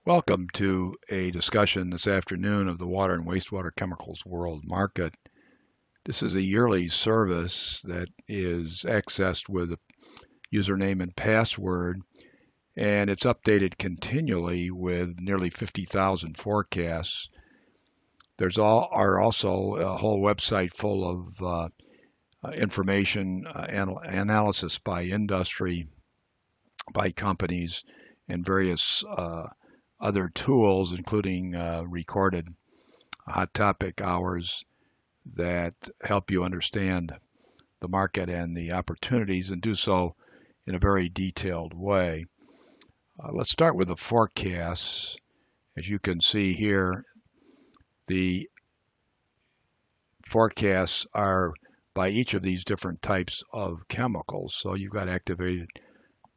Welcome to a discussion this afternoon of the water and wastewater chemicals world market. This is a yearly service that is accessed with a username and password, and it's updated continually with nearly 50,000 forecasts. There's also a whole website full of information, analysis by industry, by companies, and various other tools, including recorded hot topic hours that help you understand the market and the opportunities and do so in a very detailed way. Let's start with the forecasts. As you can see here, the forecasts are by each of these different types of chemicals. So you've got activated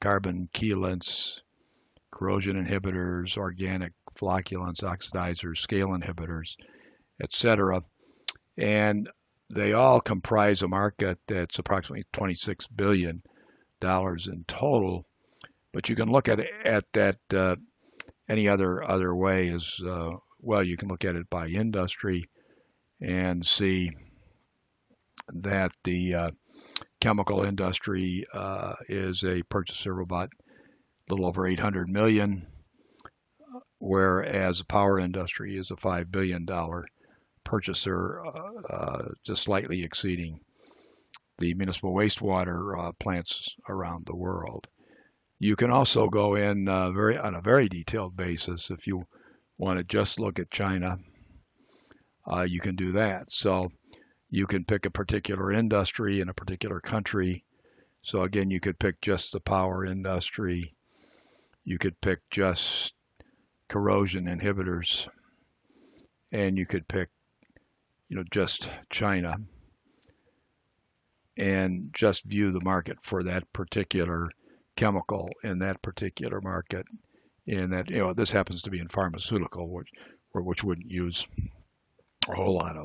carbon chelants, corrosion inhibitors, organic flocculants, oxidizers, scale inhibitors, etc. And they all comprise a market that's approximately $26 billion in total. But you can look at that any other way as well. You can look at it by industry and see that the chemical industry is a purchaser of about a little over 800 million, whereas the power industry is a $5 billion purchaser, just slightly exceeding the municipal wastewater plants around the world. You can also go in on a very detailed basis if you want to just look at China. You can do that. So you can pick a particular industry in a particular country. So again, you could pick just the power industry. You could pick just corrosion inhibitors, and you could pick, just China, and just view the market for that particular chemical in that particular market. In that, this happens to be in pharmaceutical, which wouldn't use a whole lot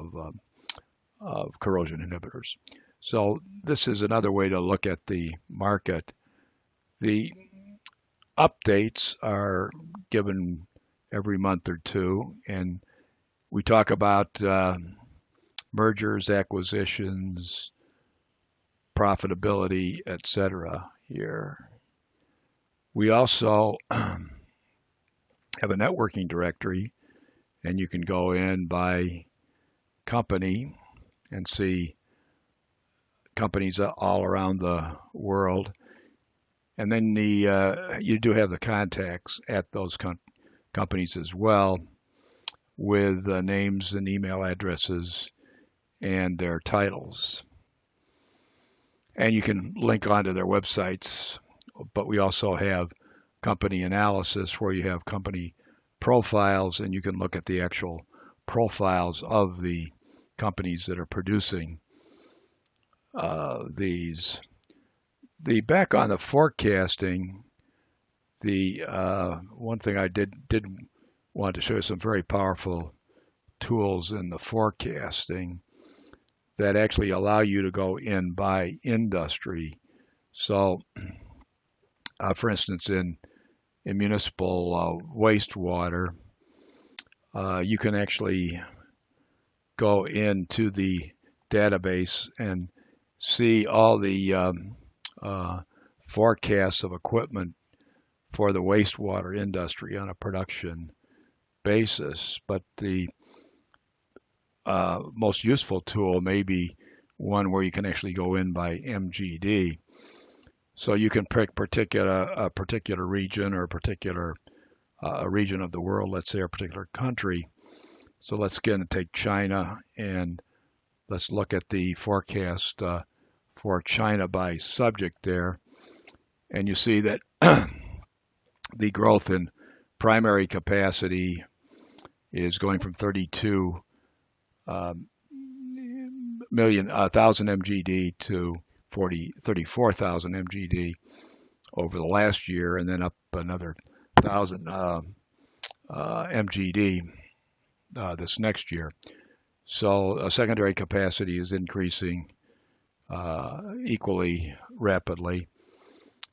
of corrosion inhibitors. So this is another way to look at the market. The updates are given every month or two, and we talk about mergers, acquisitions, profitability, etc. here. We also have a networking directory, and you can go in by company and see companies all around the world. And then you do have the contacts at those companies as well, with names and email addresses and their titles. And you can link onto their websites, but we also have company analysis where you have company profiles, and you can look at the actual profiles of the companies that are producing these. The back on the forecasting, the one thing I did want to show you some very powerful tools in the forecasting that actually allow you to go in by industry. So, for instance, in municipal wastewater, you can actually go into the database and see all the forecasts of equipment for the wastewater industry on a production basis. But the most useful tool may be one where you can actually go in by MGD. So you can pick a particular region or a region of the world, let's say a particular country. So let's again take China, and let's look at the forecast for China by subject there. And you see that the growth in primary capacity is going from 32,000 MGD to 34,000 MGD over the last year, and then up another 1,000 MGD this next year. So secondary capacity is increasing equally rapidly,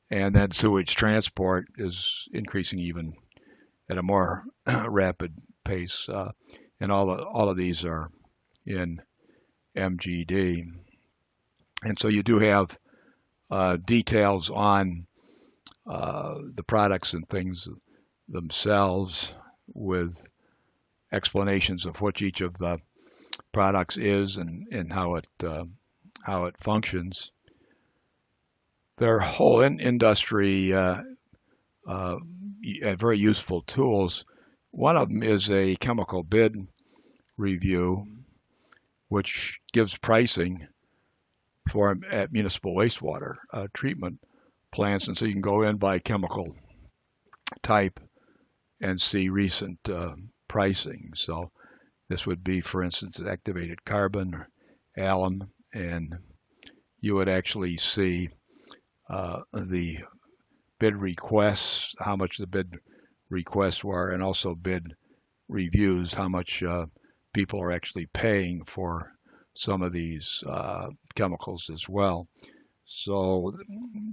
and then sewage transport is increasing even at a more rapid pace. And all of these are in MGD. And so you do have details on the products and things themselves with explanations of what each of the products is and how it functions. Their whole industry very useful tools. One of them is a chemical bid review, which gives pricing for at municipal wastewater treatment plants, and so you can go in by chemical type and see recent pricing. So this would be, for instance, activated carbon or alum, and you would actually see the bid requests, how much the bid requests were, and also bid reviews, how much people are actually paying for some of these chemicals as well. So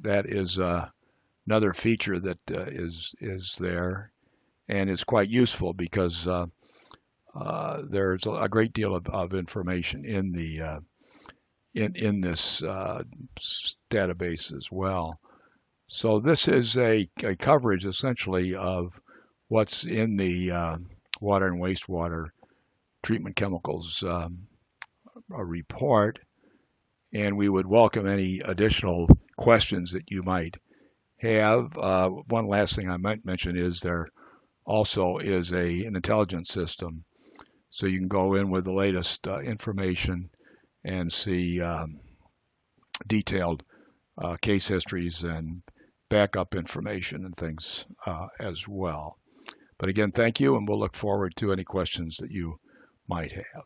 that is another feature that is there, and it's quite useful because there's a great deal of information in the in this database as well. So this is a coverage essentially of what's in the water and wastewater treatment chemicals report, and we would welcome any additional questions that you might have. One last thing I might mention is there also is an intelligence system, so you can go in with the latest information and see detailed case histories and backup information and things as well. But again, thank you, and we'll look forward to any questions that you might have.